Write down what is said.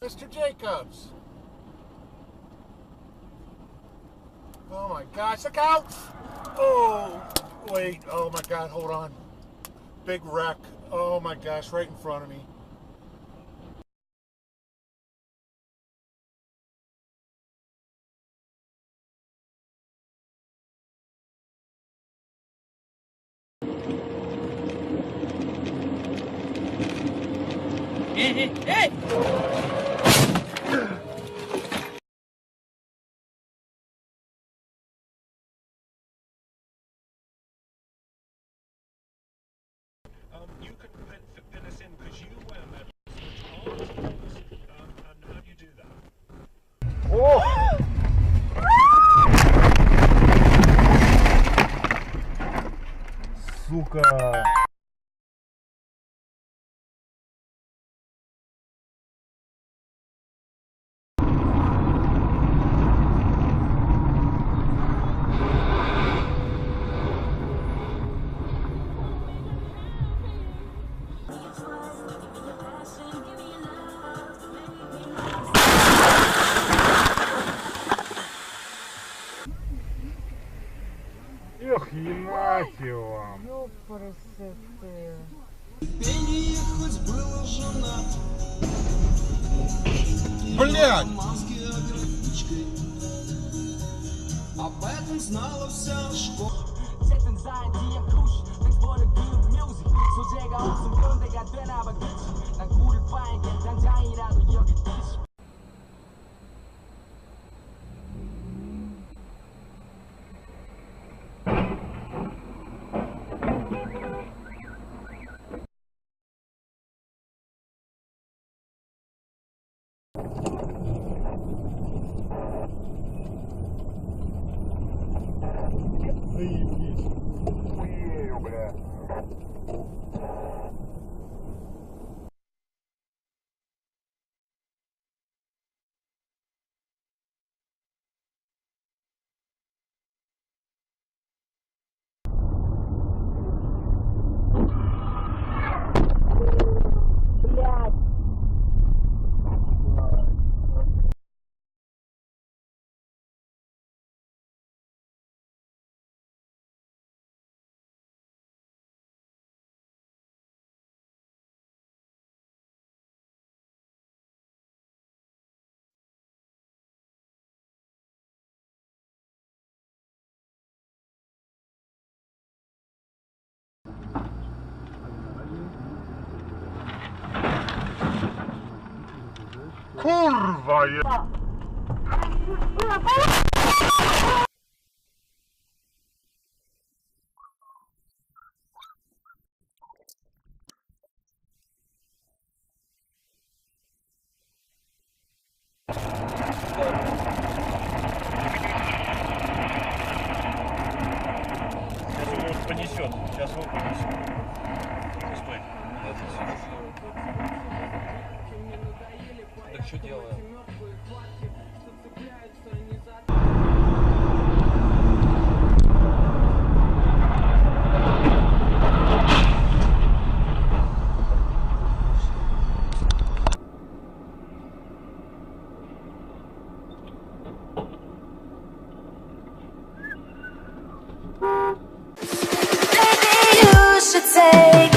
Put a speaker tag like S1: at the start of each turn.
S1: Mr. Jacobs. Oh my gosh, look out! Oh, wait, oh my God, hold on. Big wreck. Oh my gosh, right in front of me.
S2: Hey, hey, hey!
S3: You can fill us in because you wear medals which aren't yours. And how do you do that?
S1: Oh! Сука! Эх, ебать его!
S4: Ёпрст ты.
S1: Блядь!
S5: Об этом знала вся школа.
S1: Заебись. Хуею, бля. Kurwa je...
S2: Сейчас его понесет. Сейчас его понесет. Стой. Так что делаем?
S6: Maybe you should take